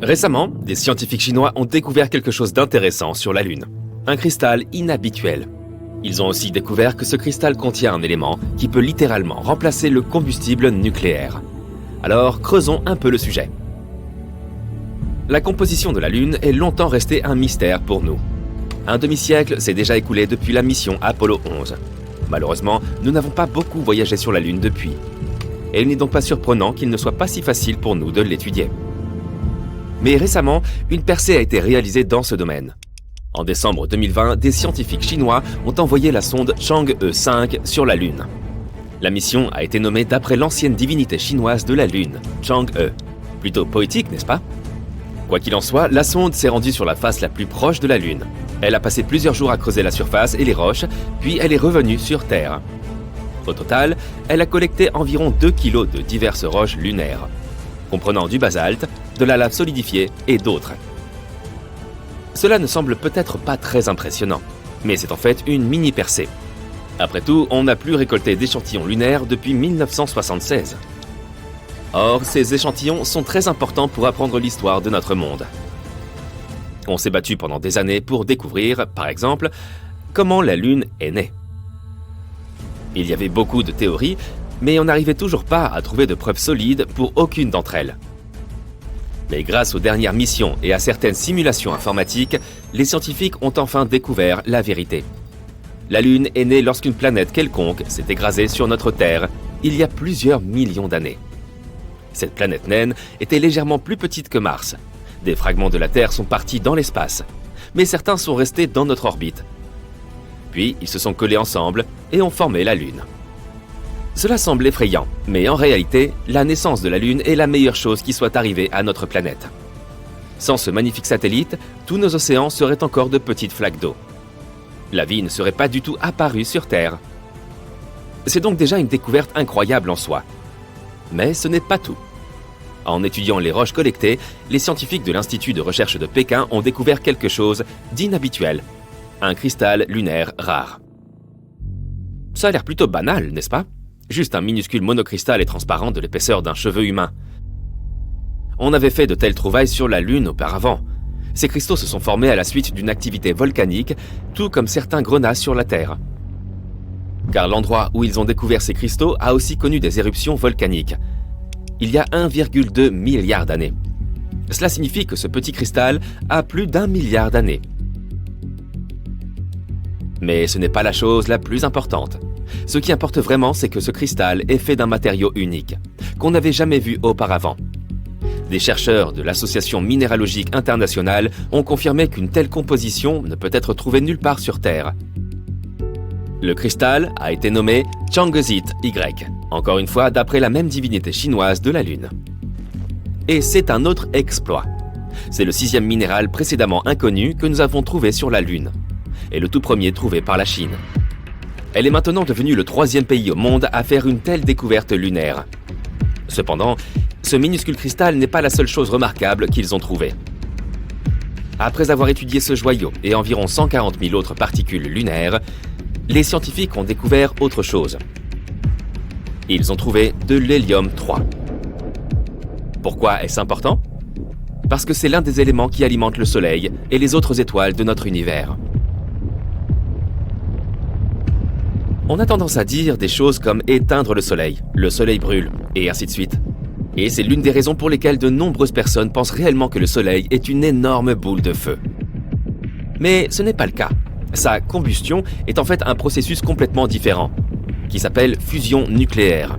Récemment, des scientifiques chinois ont découvert quelque chose d'intéressant sur la Lune. Un cristal inhabituel. Ils ont aussi découvert que ce cristal contient un élément qui peut littéralement remplacer le combustible nucléaire. Alors, creusons un peu le sujet. La composition de la Lune est longtemps restée un mystère pour nous. Un demi-siècle s'est déjà écoulé depuis la mission Apollo 11. Malheureusement, nous n'avons pas beaucoup voyagé sur la Lune depuis. Et il n'est donc pas surprenant qu'il ne soit pas si facile pour nous de l'étudier. Mais récemment, une percée a été réalisée dans ce domaine. En décembre 2020, des scientifiques chinois ont envoyé la sonde Chang'e 5 sur la Lune. La mission a été nommée d'après l'ancienne divinité chinoise de la Lune, Chang'e. Plutôt poétique, n'est-ce pas? Quoi qu'il en soit, la sonde s'est rendue sur la face la plus proche de la Lune. Elle a passé plusieurs jours à creuser la surface et les roches, puis elle est revenue sur Terre. Au total, elle a collecté environ 2 kg de diverses roches lunaires, comprenant du basalte, de la lave solidifiée et d'autres. Cela ne semble peut-être pas très impressionnant, mais c'est en fait une mini-percée. Après tout, on n'a plus récolté d'échantillons lunaires depuis 1976. Or, ces échantillons sont très importants pour apprendre l'histoire de notre monde. On s'est battu pendant des années pour découvrir, par exemple, comment la Lune est née. Il y avait beaucoup de théories, mais on n'arrivait toujours pas à trouver de preuves solides pour aucune d'entre elles. Mais grâce aux dernières missions et à certaines simulations informatiques, les scientifiques ont enfin découvert la vérité. La Lune est née lorsqu'une planète quelconque s'est écrasée sur notre Terre il y a plusieurs millions d'années. Cette planète naine était légèrement plus petite que Mars. Des fragments de la Terre sont partis dans l'espace, mais certains sont restés dans notre orbite. Puis, ils se sont collés ensemble et ont formé la Lune. Cela semble effrayant, mais en réalité, la naissance de la Lune est la meilleure chose qui soit arrivée à notre planète. Sans ce magnifique satellite, tous nos océans seraient encore de petites flaques d'eau. La vie ne serait pas du tout apparue sur Terre. C'est donc déjà une découverte incroyable en soi. Mais ce n'est pas tout. En étudiant les roches collectées, les scientifiques de l'Institut de recherche de Pékin ont découvert quelque chose d'inhabituel. Un cristal lunaire rare. Ça a l'air plutôt banal, n'est-ce pas? Juste un minuscule monocristal et transparent de l'épaisseur d'un cheveu humain. On avait fait de telles trouvailles sur la Lune auparavant. Ces cristaux se sont formés à la suite d'une activité volcanique, tout comme certains grenats sur la Terre. Car l'endroit où ils ont découvert ces cristaux a aussi connu des éruptions volcaniques. Il y a 1,2 milliard d'années. Cela signifie que ce petit cristal a plus d'1 milliard d'années. Mais ce n'est pas la chose la plus importante. Ce qui importe vraiment, c'est que ce cristal est fait d'un matériau unique, qu'on n'avait jamais vu auparavant. Des chercheurs de l'Association minéralogique internationale ont confirmé qu'une telle composition ne peut être trouvée nulle part sur Terre. Le cristal a été nommé Chang'ezite Y, encore une fois d'après la même divinité chinoise de la Lune. Et c'est un autre exploit. C'est le 6e minéral précédemment inconnu que nous avons trouvé sur la Lune, et le tout premier trouvé par la Chine. Elle est maintenant devenue le 3e pays au monde à faire une telle découverte lunaire. Cependant, ce minuscule cristal n'est pas la seule chose remarquable qu'ils ont trouvée. Après avoir étudié ce joyau et environ 140 000 autres particules lunaires, les scientifiques ont découvert autre chose. Ils ont trouvé de l'hélium 3. Pourquoi est-ce important? Parce que c'est l'un des éléments qui alimentent le Soleil et les autres étoiles de notre univers. On a tendance à dire des choses comme éteindre le soleil brûle, et ainsi de suite. Et c'est l'une des raisons pour lesquelles de nombreuses personnes pensent réellement que le soleil est une énorme boule de feu. Mais ce n'est pas le cas. Sa combustion est en fait un processus complètement différent, qui s'appelle fusion nucléaire.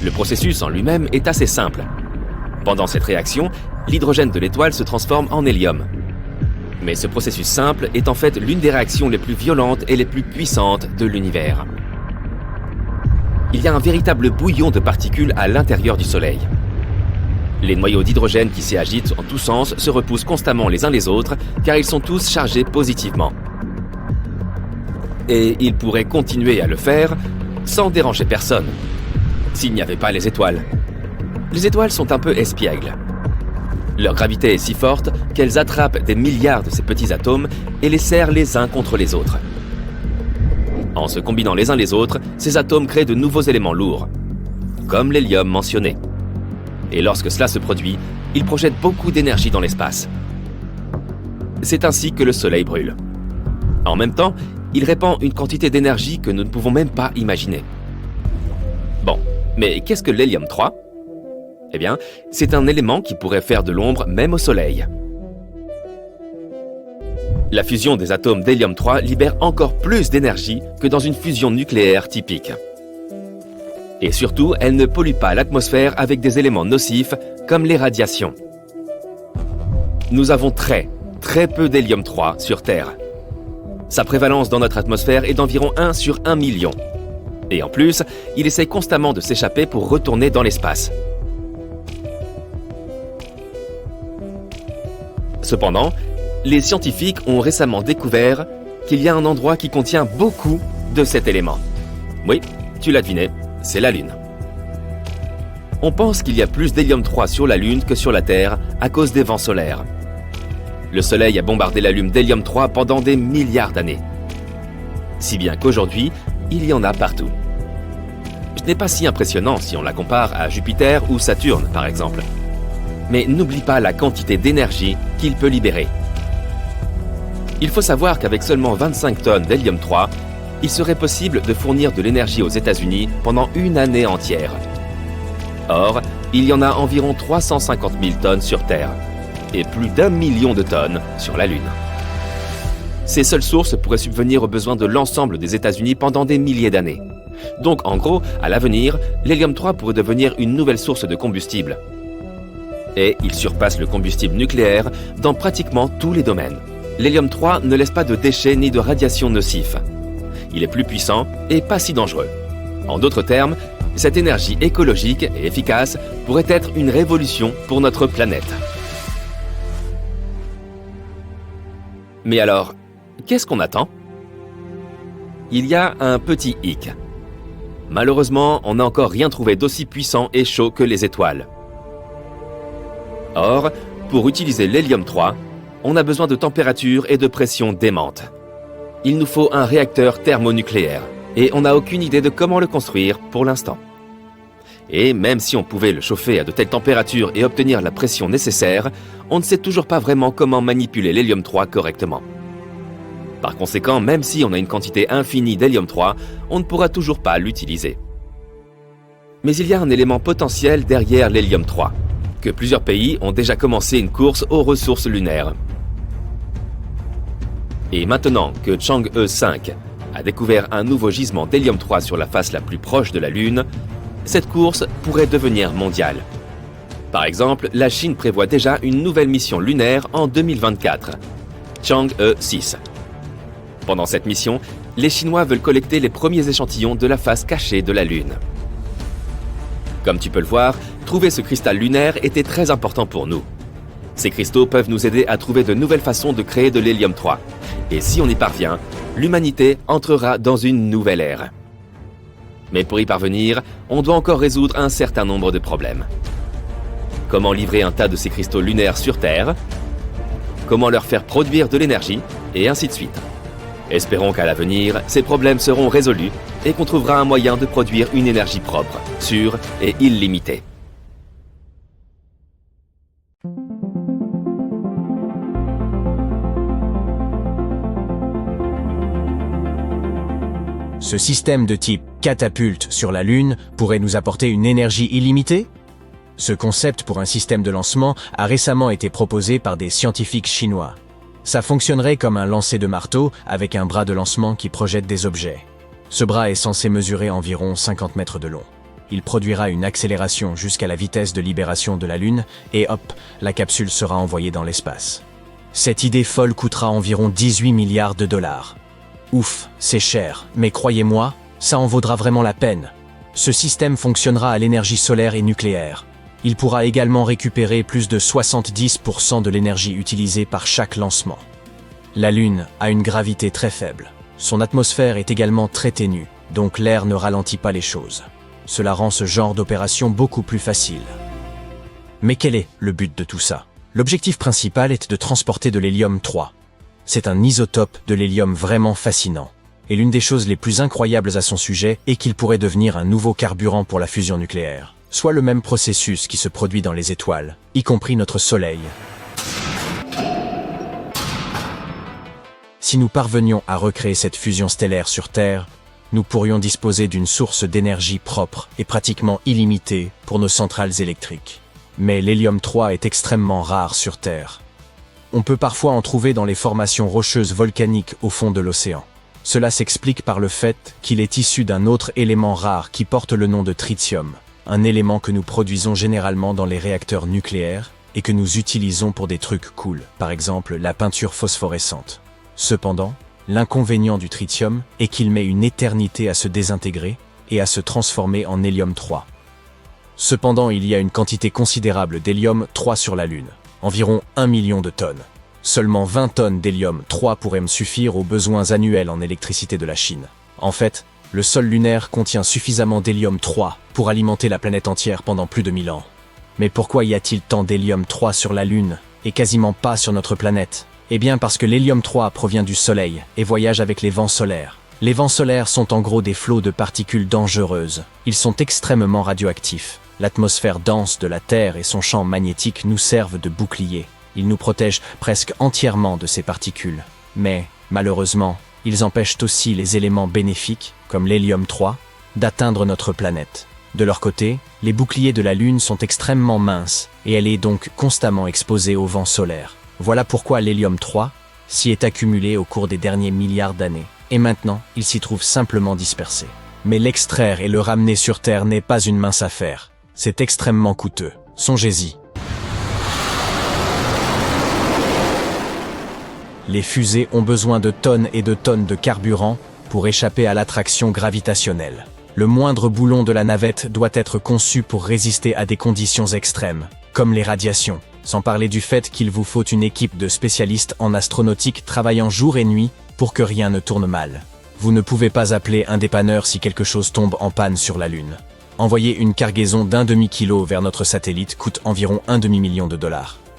Le processus en lui-même est assez simple. Pendant cette réaction, l'hydrogène de l'étoile se transforme en hélium. Mais ce processus simple est en fait l'une des réactions les plus violentes et les plus puissantes de l'univers. Il y a un véritable bouillon de particules à l'intérieur du Soleil. Les noyaux d'hydrogène qui s'y agitent en tous sens se repoussent constamment les uns les autres car ils sont tous chargés positivement. Et ils pourraient continuer à le faire sans déranger personne, s'il n'y avait pas les étoiles. Les étoiles sont un peu espiègles. Leur gravité est si forte qu'elles attrapent des milliards de ces petits atomes et les serrent les uns contre les autres. En se combinant les uns les autres, ces atomes créent de nouveaux éléments lourds, comme l'hélium mentionné. Et lorsque cela se produit, il projette beaucoup d'énergie dans l'espace. C'est ainsi que le Soleil brûle. En même temps, il répand une quantité d'énergie que nous ne pouvons même pas imaginer. Bon, mais qu'est-ce que l'hélium 3 ? Eh bien, c'est un élément qui pourrait faire de l'ombre même au Soleil. La fusion des atomes d'hélium 3 libère encore plus d'énergie que dans une fusion nucléaire typique. Et surtout, elle ne pollue pas l'atmosphère avec des éléments nocifs comme les radiations. Nous avons très peu d'hélium 3 sur Terre. Sa prévalence dans notre atmosphère est d'environ 1 sur 1 million. Et en plus, il essaie constamment de s'échapper pour retourner dans l'espace. Cependant, les scientifiques ont récemment découvert qu'il y a un endroit qui contient beaucoup de cet élément. Oui, tu l'as deviné, c'est la Lune. On pense qu'il y a plus d'hélium 3 sur la Lune que sur la Terre à cause des vents solaires. Le Soleil a bombardé la Lune d'hélium 3 pendant des milliards d'années. Si bien qu'aujourd'hui, il y en a partout. Ce n'est pas si impressionnant si on la compare à Jupiter ou Saturne, par exemple. Mais n'oublie pas la quantité d'énergie qu'il peut libérer. Il faut savoir qu'avec seulement 25 tonnes d'hélium 3, il serait possible de fournir de l'énergie aux États-Unis pendant une année entière. Or, il y en a environ 350 000 tonnes sur Terre et plus d'1 million de tonnes sur la Lune. Ces seules sources pourraient subvenir aux besoins de l'ensemble des États-Unis pendant des milliers d'années. Donc, en gros, à l'avenir, l'hélium 3 pourrait devenir une nouvelle source de combustible. Et il surpasse le combustible nucléaire dans pratiquement tous les domaines. L'hélium 3 ne laisse pas de déchets ni de radiations nocifs. Il est plus puissant et pas si dangereux. En d'autres termes, cette énergie écologique et efficace pourrait être une révolution pour notre planète. Mais alors, qu'est-ce qu'on attend ? Il y a un petit hic. Malheureusement, on n'a encore rien trouvé d'aussi puissant et chaud que les étoiles. Or, pour utiliser l'hélium 3, on a besoin de température et de pression démentes. Il nous faut un réacteur thermonucléaire, et on n'a aucune idée de comment le construire pour l'instant. Et même si on pouvait le chauffer à de telles températures et obtenir la pression nécessaire, on ne sait toujours pas vraiment comment manipuler l'hélium 3 correctement. Par conséquent, même si on a une quantité infinie d'hélium 3, on ne pourra toujours pas l'utiliser. Mais il y a un élément potentiel derrière l'hélium 3, que plusieurs pays ont déjà commencé une course aux ressources lunaires. Et maintenant que Chang'e 5 a découvert un nouveau gisement d'hélium 3 sur la face la plus proche de la Lune, cette course pourrait devenir mondiale. Par exemple, la Chine prévoit déjà une nouvelle mission lunaire en 2024, Chang'e 6. Pendant cette mission, les Chinois veulent collecter les premiers échantillons de la face cachée de la Lune. Comme tu peux le voir, trouver ce cristal lunaire était très important pour nous. Ces cristaux peuvent nous aider à trouver de nouvelles façons de créer de l'hélium 3. Et si on y parvient, l'humanité entrera dans une nouvelle ère. Mais pour y parvenir, on doit encore résoudre un certain nombre de problèmes. Comment livrer un tas de ces cristaux lunaires sur Terre ? Comment leur faire produire de l'énergie ? Et ainsi de suite. Espérons qu'à l'avenir, ces problèmes seront résolus et qu'on trouvera un moyen de produire une énergie propre, sûre et illimitée. Ce système de type catapulte sur la Lune pourrait nous apporter une énergie illimitée ? Ce concept pour un système de lancement a récemment été proposé par des scientifiques chinois. Ça fonctionnerait comme un lancer de marteau avec un bras de lancement qui projette des objets. Ce bras est censé mesurer environ 50 mètres de long. Il produira une accélération jusqu'à la vitesse de libération de la Lune et hop, la capsule sera envoyée dans l'espace. Cette idée folle coûtera environ 18 milliards de dollars. Ouf, c'est cher, mais croyez-moi, ça en vaudra vraiment la peine. Ce système fonctionnera à l'énergie solaire et nucléaire. Il pourra également récupérer plus de 70% de l'énergie utilisée par chaque lancement. La Lune a une gravité très faible. Son atmosphère est également très ténue, donc l'air ne ralentit pas les choses. Cela rend ce genre d'opération beaucoup plus facile. Mais quel est le but de tout ça ? L'objectif principal est de transporter de l'hélium 3. C'est un isotope de l'hélium vraiment fascinant. Et l'une des choses les plus incroyables à son sujet est qu'il pourrait devenir un nouveau carburant pour la fusion nucléaire. soit le même processus qui se produit dans les étoiles, y compris notre Soleil. Si nous parvenions à recréer cette fusion stellaire sur Terre, nous pourrions disposer d'une source d'énergie propre et pratiquement illimitée pour nos centrales électriques. Mais l'hélium-3 est extrêmement rare sur Terre. On peut parfois en trouver dans les formations rocheuses volcaniques au fond de l'océan. Cela s'explique par le fait qu'il est issu d'un autre élément rare qui porte le nom de tritium, un élément que nous produisons généralement dans les réacteurs nucléaires et que nous utilisons pour des trucs cool, par exemple la peinture phosphorescente. Cependant, l'inconvénient du tritium est qu'il met une éternité à se désintégrer et à se transformer en hélium-3. Cependant, il y a une quantité considérable d'hélium-3 sur la Lune, environ 1 million de tonnes. Seulement 20 tonnes d'hélium-3 pourraient me suffire aux besoins annuels en électricité de la Chine. En fait, le sol lunaire contient suffisamment d'hélium-3 pour alimenter la planète entière pendant plus de 1000 ans. Mais pourquoi y a-t-il tant d'hélium-3 sur la Lune et quasiment pas sur notre planète ? Eh bien parce que l'hélium-3 provient du Soleil et voyage avec les vents solaires. Les vents solaires sont en gros des flots de particules dangereuses. Ils sont extrêmement radioactifs. L'atmosphère dense de la Terre et son champ magnétique nous servent de bouclier. Ils nous protègent presque entièrement de ces particules. Mais, malheureusement, ils empêchent aussi les éléments bénéfiques, comme l'hélium-3, d'atteindre notre planète. De leur côté, les boucliers de la Lune sont extrêmement minces et elle est donc constamment exposée aux vents solaires. Voilà pourquoi l'hélium-3 s'y est accumulé au cours des derniers milliards d'années. Et maintenant, il s'y trouve simplement dispersé. Mais l'extraire et le ramener sur Terre n'est pas une mince affaire. C'est extrêmement coûteux. Songez-y. Les fusées ont besoin de tonnes et de tonnes de carburant pour échapper à l'attraction gravitationnelle. Le moindre boulon de la navette doit être conçu pour résister à des conditions extrêmes, comme les radiations. Sans parler du fait qu'il vous faut une équipe de spécialistes en astronautique travaillant jour et nuit pour que rien ne tourne mal. Vous ne pouvez pas appeler un dépanneur si quelque chose tombe en panne sur la Lune. Envoyer une cargaison d'1 demi-kilo vers notre satellite coûte environ $1 demi-million.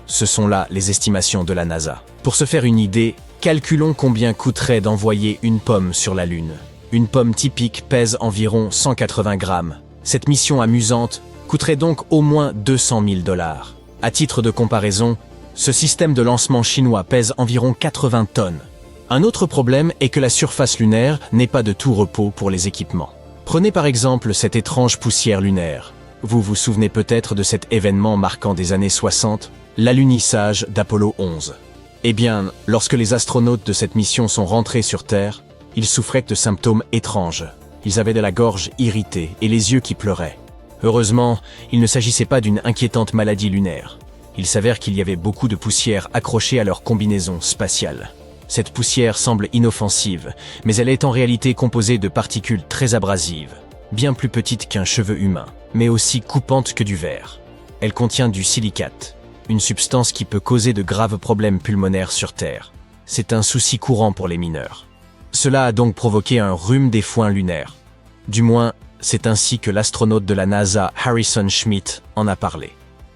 Ce sont là les estimations de la NASA. Pour se faire une idée, calculons combien coûterait d'envoyer une pomme sur la Lune. Une pomme typique pèse environ 180 grammes. Cette mission amusante coûterait donc au moins $200 000. À titre de comparaison, ce système de lancement chinois pèse environ 80 tonnes. Un autre problème est que la surface lunaire n'est pas de tout repos pour les équipements. Prenez par exemple cette étrange poussière lunaire. Vous vous souvenez peut-être de cet événement marquant des années 60, l'alunissage d'Apollo 11. Eh bien, lorsque les astronautes de cette mission sont rentrés sur Terre, ils souffraient de symptômes étranges. Ils avaient de la gorge irritée et les yeux qui pleuraient. Heureusement, il ne s'agissait pas d'une inquiétante maladie lunaire. Il s'avère qu'il y avait beaucoup de poussière accrochée à leur combinaison spatiale. Cette poussière semble inoffensive, mais elle est en réalité composée de particules très abrasives, bien plus petites qu'un cheveu humain, mais aussi coupantes que du verre. Elle contient du silicate, une substance qui peut causer de graves problèmes pulmonaires sur Terre. C'est un souci courant pour les mineurs. Cela a donc provoqué un rhume des foins lunaires. Du moins, c'est ainsi que l'astronaute de la NASA Harrison Schmitt en a parlé.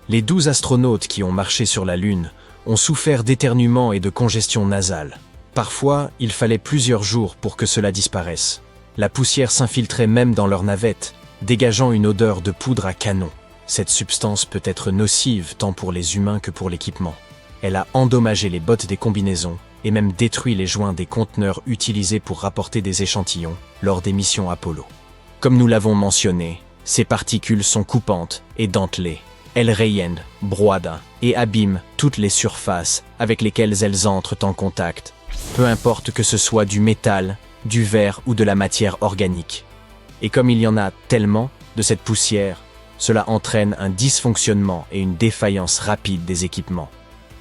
Les 12 astronautes qui ont marché sur la Lune ont souffert d'éternuements et de congestion nasale. Parfois, il fallait plusieurs jours pour que cela disparaisse. La poussière s'infiltrait même dans leur navette, dégageant une odeur de poudre à canon. Cette substance peut être nocive tant pour les humains que pour l'équipement. Elle a endommagé les bottes des combinaisons et même détruit les joints des conteneurs utilisés pour rapporter des échantillons lors des missions Apollo. Comme nous l'avons mentionné, ces particules sont coupantes et dentelées. Elles rayennent, broient et abîment toutes les surfaces avec lesquelles elles entrent en contact, peu importe que ce soit du métal, du verre ou de la matière organique. Et comme il y en a tellement de cette poussière, cela entraîne un dysfonctionnement et une défaillance rapide des équipements.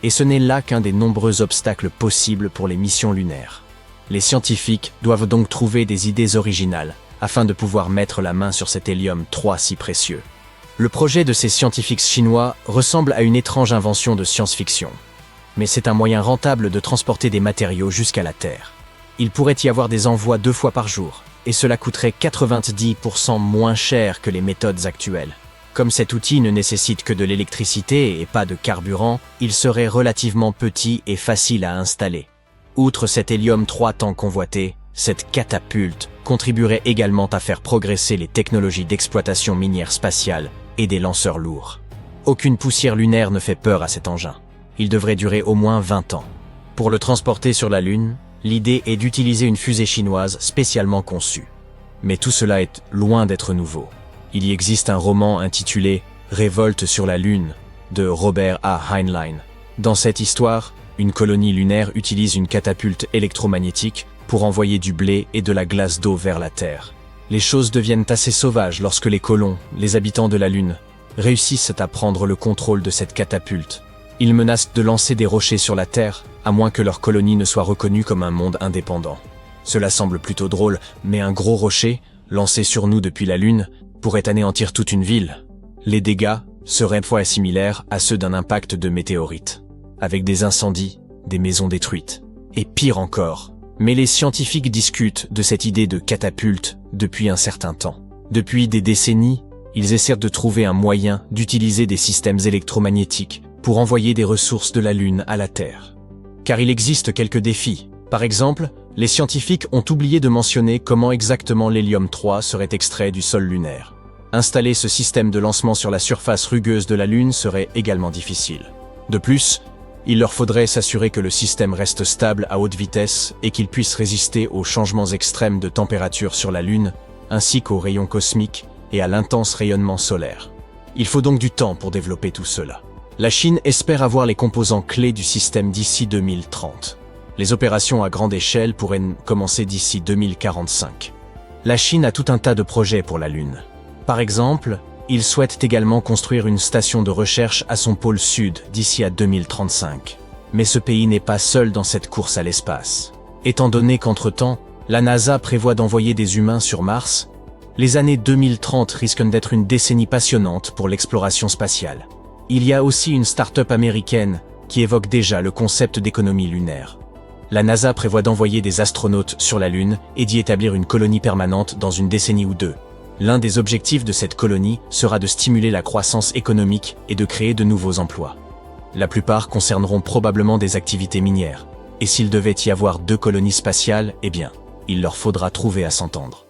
Et ce n'est là qu'un des nombreux obstacles possibles pour les missions lunaires. Les scientifiques doivent donc trouver des idées originales afin de pouvoir mettre la main sur cet hélium-3 si précieux. Le projet de ces scientifiques chinois ressemble à une étrange invention de science-fiction. Mais c'est un moyen rentable de transporter des matériaux jusqu'à la Terre. Il pourrait y avoir des envois 2 fois par jour, et cela coûterait 90% moins cher que les méthodes actuelles. Comme cet outil ne nécessite que de l'électricité et pas de carburant, il serait relativement petit et facile à installer. Outre cet hélium-3 tant convoité, cette catapulte contribuerait également à faire progresser les technologies d'exploitation minière spatiale et des lanceurs lourds. Aucune poussière lunaire ne fait peur à cet engin. Il devrait durer au moins 20 ans. Pour le transporter sur la Lune, l'idée est d'utiliser une fusée chinoise spécialement conçue. Mais tout cela est loin d'être nouveau. Il y existe un roman intitulé « Révolte sur la Lune » de Robert A. Heinlein. Dans cette histoire, une colonie lunaire utilise une catapulte électromagnétique pour envoyer du blé et de la glace d'eau vers la Terre. Les choses deviennent assez sauvages lorsque les colons, les habitants de la Lune, réussissent à prendre le contrôle de cette catapulte. Ils menacent de lancer des rochers sur la Terre, à moins que leur colonie ne soit reconnue comme un monde indépendant. Cela semble plutôt drôle, mais un gros rocher, lancé sur nous depuis la Lune, pourrait anéantir toute une ville. Les dégâts seraient fois similaires à ceux d'un impact de météorite, avec des incendies, des maisons détruites, et pire encore. Mais les scientifiques discutent de cette idée de catapulte depuis un certain temps. Depuis des décennies, ils essaient de trouver un moyen d'utiliser des systèmes électromagnétiques pour envoyer des ressources de la Lune à la Terre. Car il existe quelques défis. Par exemple, les scientifiques ont oublié de mentionner comment exactement l'hélium-3 serait extrait du sol lunaire. Installer ce système de lancement sur la surface rugueuse de la Lune serait également difficile. De plus, il leur faudrait s'assurer que le système reste stable à haute vitesse et qu'il puisse résister aux changements extrêmes de température sur la Lune, ainsi qu'aux rayons cosmiques et à l'intense rayonnement solaire. Il faut donc du temps pour développer tout cela. La Chine espère avoir les composants clés du système d'ici 2030. Les opérations à grande échelle pourraient commencer d'ici 2045. La Chine a tout un tas de projets pour la Lune. Par exemple, ils souhaitent également construire une station de recherche à son pôle sud d'ici à 2035. Mais ce pays n'est pas seul dans cette course à l'espace. Étant donné qu'entre-temps, la NASA prévoit d'envoyer des humains sur Mars, les années 2030 risquent d'être une décennie passionnante pour l'exploration spatiale. Il y a aussi une start-up américaine qui évoque déjà le concept d'économie lunaire. La NASA prévoit d'envoyer des astronautes sur la Lune et d'y établir une colonie permanente dans une décennie ou deux. L'un des objectifs de cette colonie sera de stimuler la croissance économique et de créer de nouveaux emplois. La plupart concerneront probablement des activités minières. Et s'il devait y avoir 2 colonies spatiales, eh bien, il leur faudra trouver à s'entendre.